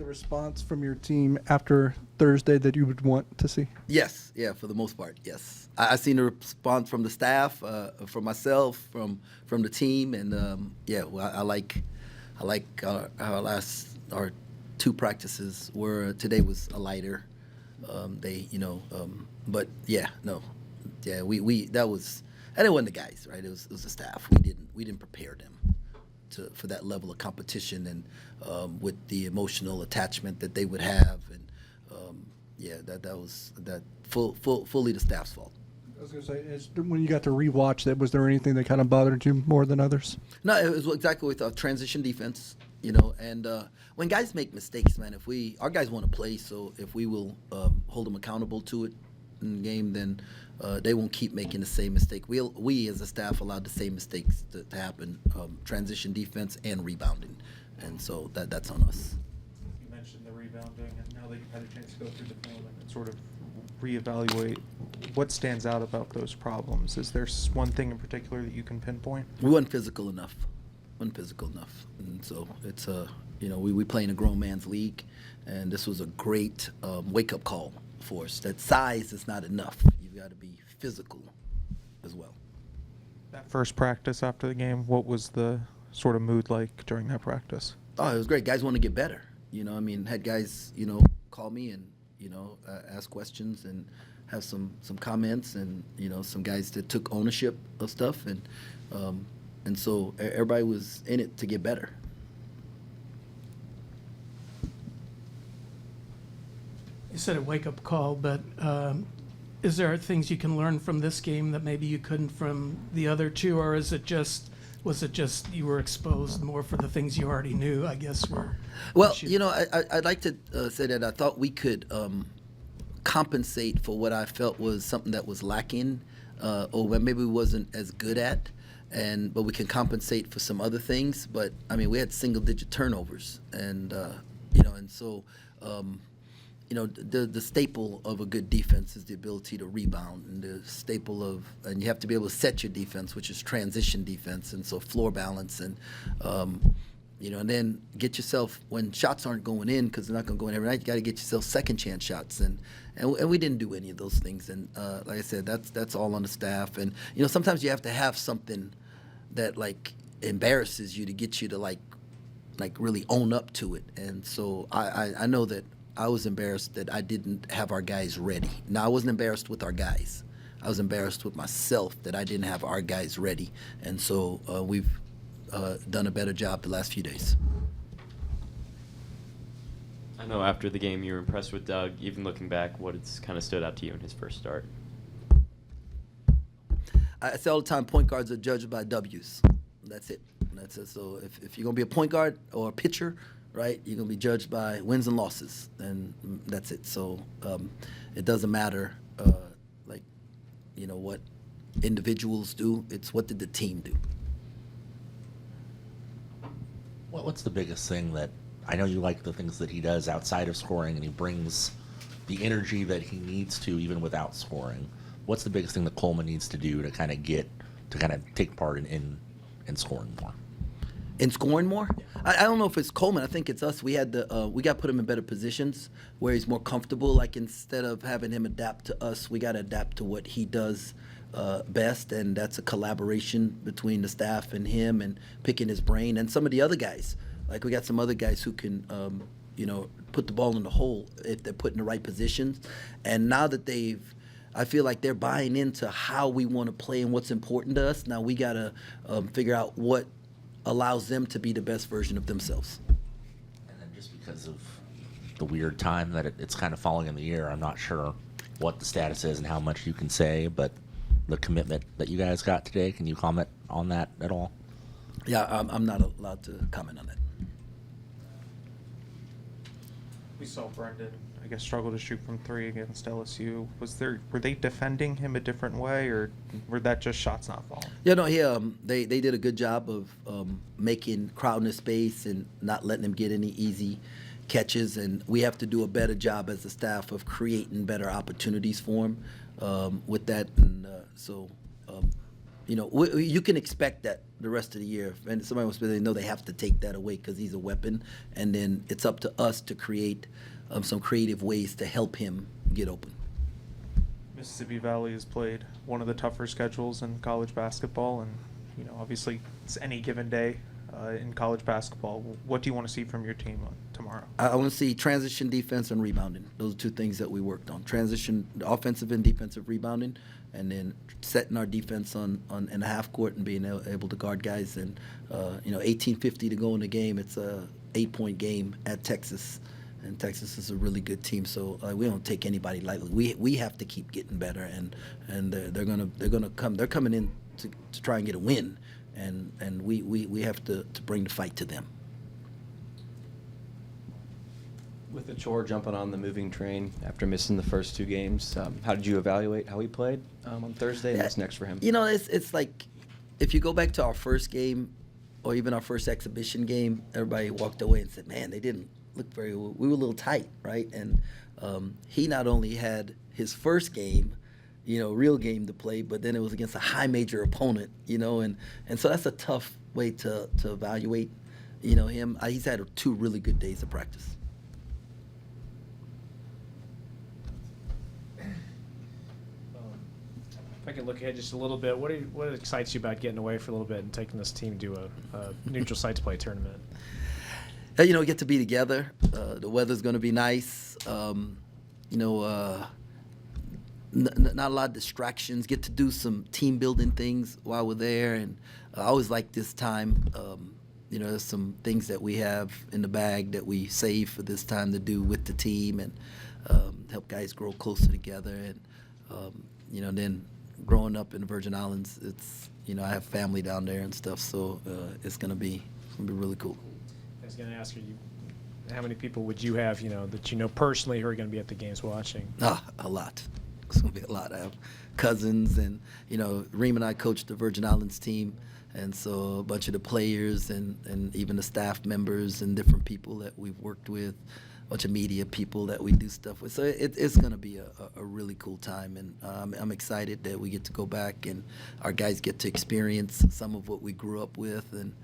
response from your team after Thursday that you would want to see? Yes, yeah, for the most part, yes. I seen the response from the staff, from myself, from the team, and yeah, well, I like our two practices were today was a lighter. But yeah, no, yeah, we that was, and it wasn't the guys, right? It was the staff. We didn't prepare them for that level of competition and with the emotional attachment that they would have, and yeah, that was fully the staff's fault. I was going to say, when you got to rewatch that, was there anything that kind of bothered you more than others? No, it was exactly what we thought. Transition defense, and when guys make mistakes, man, our guys want to play, so if we will hold them accountable to it in the game, then they won't keep making the same mistake. We as a staff allowed the same mistakes to happen, transition defense and rebounding, and so that's on us. You mentioned the rebounding, and now that you've had a chance to go through the film and sort of reevaluate, what stands out about those problems? Is there one thing in particular that you can pinpoint? We weren't physical enough. And so it's we play in a grown man's league, and this was a great wake-up call for us. That size is not enough. You've got to be physical as well. That first practice after the game, what was the sort of mood like during that practice? Oh, it was great. Guys want to get better. Had guys, call me and, ask questions and have some comments, and, some guys that took ownership of stuff. And so everybody was in it to get better. You said a wake-up call, but is there things you can learn from this game that maybe you couldn't from the other two, or was it just you were exposed more for the things you already knew, I guess? Well, I'd like to say that I thought we could compensate for what I felt was something that was lacking, or maybe we wasn't as good at, but we can compensate for some other things. But I mean, we had single-digit turnovers, and so. The staple of a good defense is the ability to rebound, and the staple and you have to be able to set your defense, which is transition defense, and so floor balance, and and then get yourself, when shots aren't going in, because they're not going to go in every night, you got to get yourself second chance shots, and we didn't do any of those things, and like I said, that's all on the staff, and sometimes you have to have something that like embarrasses you to get you to like really own up to it, and so I know that. I was embarrassed that I didn't have our guys ready. Now, I wasn't embarrassed with our guys. I was embarrassed with myself that I didn't have our guys ready. And so we've done a better job the last few days. I know after the game you were impressed with Doug. Even looking back, what has kind of stood out to you in his first start? I say all the time, point guards are judged by W's. That's it. So if you're going to be a point guard or a pitcher, right, you're going to be judged by wins and losses, and that's it. So it doesn't matter, what individuals do. It's what did the team do. What's the biggest thing that, I know you like the things that he does outside of scoring, and he brings the energy that he needs to even without scoring. What's the biggest thing that Coleman needs to do to kind of take part in scoring more? In scoring more? I don't know if it's Coleman. I think it's us. We got to put him in better positions where he's more comfortable. Like, instead of having him adapt to us, we got to adapt to what he does best, and that's a collaboration between the staff and him, and picking his brain. And some of the other guys, like we got some other guys who can, put the ball in the hole if they're put in the right positions. And now that I feel like they're buying into how we want to play and what's important to us. Now we got to figure out what allows them to be the best version of themselves. And then just because of the weird time that it's kind of falling in the air, I'm not sure what the status is and how much you can say, but the commitment that you guys got today, can you comment on that at all? Yeah, I'm not allowed to comment on that. We saw Brendan, I guess, struggle to shoot from three against LSU. Were they defending him a different way, or were that just shots not falling? Yeah, no, they did a good job of making crowding the space and not letting him get any easy catches, and we have to do a better job as a staff of creating better opportunities for him with that, and you can expect that the rest of the year. And somebody wants to they know they have to take that away because he's a weapon. And then it's up to us to create some creative ways to help him get open. Mississippi Valley has played one of the tougher schedules in college basketball, and obviously it's any given day in college basketball. What do you want to see from your team tomorrow? I want to see transition defense and rebounding. Those are two things that we worked on: transition, offensive and defensive rebounding, and then setting our defense on in the half court and being able to guard guys. And 18:50 to go in the game. It's a 8-point game at Texas. And Texas is a really good team, so we don't take anybody lightly. We have to keep getting better, and they're gonna come. They're coming in to try and get a win, and we have to bring the fight to them. With the chore jumping on the moving train after missing the first 2 games, how did you evaluate how he played on Thursday? And what's next for him? It's like if you go back to our first game, or even our first exhibition game, everybody walked away and said, "Man, they didn't look very. We were a little tight, right?" And he not only had his first game, real game to play, but then it was against a high major opponent, and so that's a tough way to evaluate, him. He's had 2 really good days of practice. If I could look ahead just a little bit, what excites you about getting away for a little bit and taking this team to a neutral sites play tournament? Get to be together. The weather's going to be nice. Not a lot of distractions. Get to do some team building things while we're there. And I always like this time. There's some things that we have in the bag that we save for this time to do with the team and help guys grow closer together. And, then growing up in the Virgin Islands, it's, I have family down there and stuff. So it's going to be really cool. I was going to ask you, how many people would you have, that personally who are going to be at the games watching? A lot. It's going to be a lot. I have cousins, and, Reem and I coached the Virgin Islands team, and so a bunch of the players and even the staff members and different people that we've worked with, a bunch of media people that we do stuff with. So it's going to be a really cool time, and I'm excited that we get to go back and our guys get to experience some of what we grew up with, and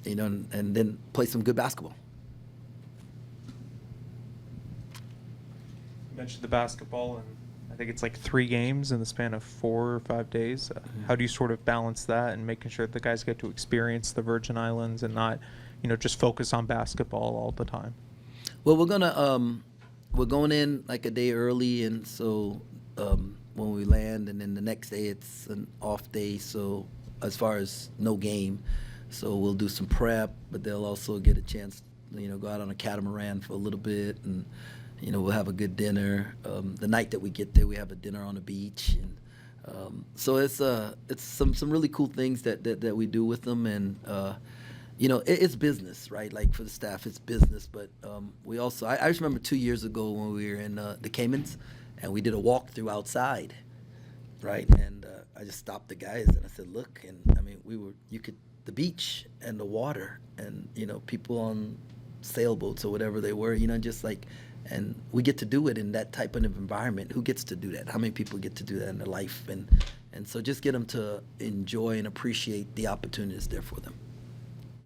and then play some good basketball. You mentioned the basketball, and I think it's like 3 games in the span of 4 or 5 days. How do you sort of balance that and making sure that the guys get to experience the Virgin Islands and not, just focus on basketball all the time? Well, we're going in like a day early, and so when we land, and then the next day it's an off day. So as far as no game, so we'll do some prep, but they'll also get a chance, go out on a catamaran for a little bit, and we'll have a good dinner. The night that we get there, we have a dinner on the beach, and so it's some really cool things that we do with them, and it's business, right? Like for the staff, it's business, but we also I just remember 2 years ago when we were in the Caymans, and we did a walkthrough outside, right? And I just stopped the guys and I said, "Look," and I mean, the beach and the water, and people on sailboats or whatever they were, just like. And we get to do it in that type of environment. Who gets to do that? How many people get to do that in their life? And so just get them to enjoy and appreciate the opportunities there for them.